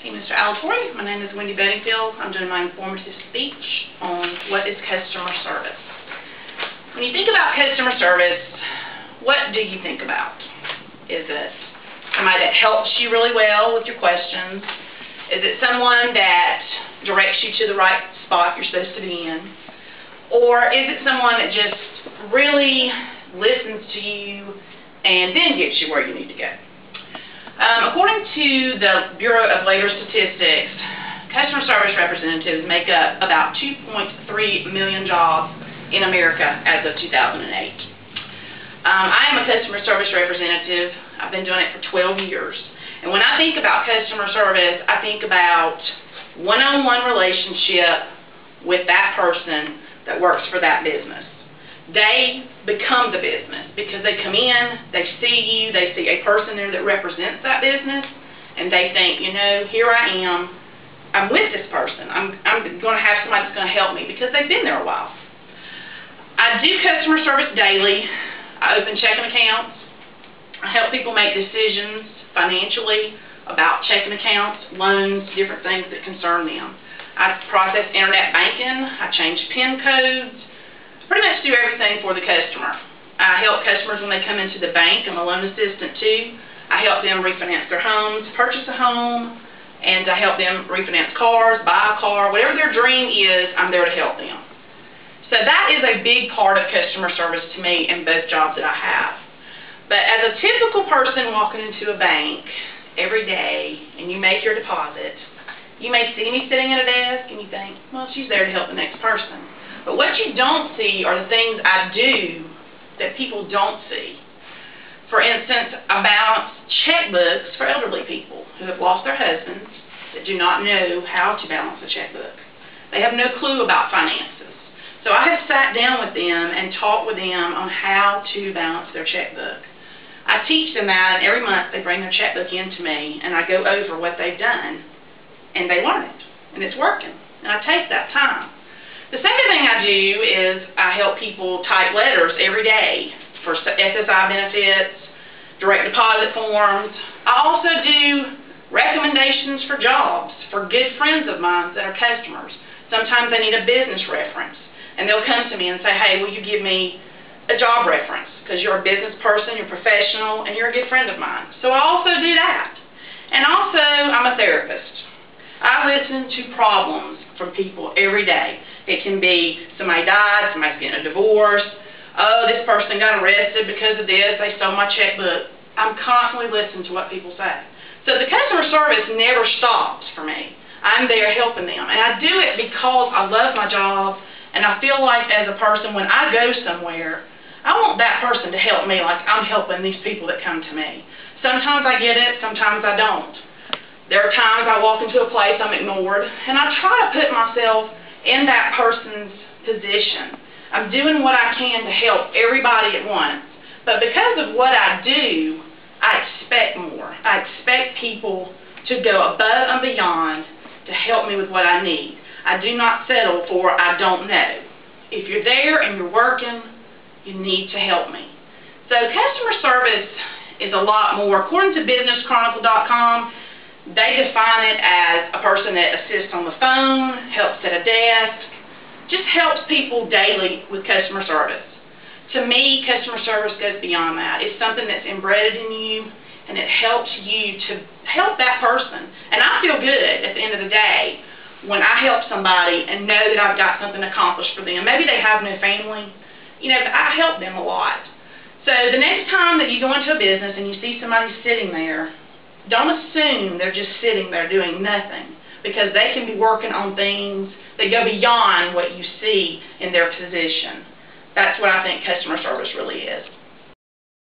Hey, Mr. Alatorre. My name is Wendy Bedingfield. I'm doing my informative speech on what is customer service. When you think about customer service, what do you think about? Is it somebody that helps you really well with your questions? Is it someone that directs you to the right spot you're supposed to be in? Or is it someone that just really listens to you and then gets you where you need to go? According to the Bureau of Labor Statistics, customer service representatives make up about 2.3 million jobs in America as of 2008. I am a customer service representative. I've been doing it for 12 years. And when I think about customer service, I think about one-on-one relationship with that person that works for that business. They become the business because they come in, they see you, they see a person there that represents that business, and they think, you know, here I am, I'm with this person. I'm going to have somebody that's going to help me because they've been there a while. I do customer service daily. I open checking accounts. I help people make decisions financially about checking accounts, loans, different things that concern them. I process internet banking. I change PIN codes. Pretty much do everything for the customer. I help customers when they come into the bank. I'm a loan assistant too. I help them refinance their homes, purchase a home, and I help them refinance cars, buy a car. Whatever their dream is, I'm there to help them. So that is a big part of customer service to me in both jobs that I have. But as a typical person walking into a bank every day and you make your deposit, you may see me sitting at a desk and you think, well, she's there to help the next person. But what you don't see are the things I do that people don't see. For instance, I balance checkbooks for elderly people who have lost their husbands that do not know how to balance a checkbook. They have no clue about finances. So I have sat down with them and talked with them on how to balance their checkbook. I teach them that, and every month they bring their checkbook in to me, and I go over what they've done, and they learn it, and it's working, and I take that time. The second thing I do is I help people type letters every day for SSI benefits, direct deposit forms. I also do recommendations for jobs for good friends of mine that are customers. Sometimes they need a business reference, and they'll come to me and say, hey, will you give me a job reference? Because you're a business person, you're professional, and you're a good friend of mine. So I also do that. And also, I'm a therapist. I listen to problems from people every day. It can be somebody died, somebody's getting a divorce, oh, this person got arrested because of this, they stole my checkbook. I'm constantly listening to what people say. So the customer service never stops for me. I'm there helping them. And I do it because I love my job, and I feel like as a person, when I go somewhere, I want that person to help me like I'm helping these people that come to me. Sometimes I get it, sometimes I don't. There are times I walk into a place I'm ignored, and I try to put myself in that person's position. I'm doing what I can to help everybody at once. But because of what I do, I expect more. I expect people to go above and beyond to help me with what I need. I do not settle for I don't know. If you're there and you're working, you need to help me. So customer service is a lot more. According to BusinessChronicle.com, they define it as a person that assists on the phone, helps at a desk, just helps people daily with customer service. To me, customer service goes beyond that. It's something that's embedded in you, and it helps you to help that person. And I feel good at the end of the day when I help somebody and know that I've got something accomplished for them. Maybe they have no family, you know, but I help them a lot. So the next time that you go into a business and you see somebody sitting there, don't assume they're just sitting there doing nothing, because they can be working on things that go beyond what you see in their position. That's what I think customer service really is.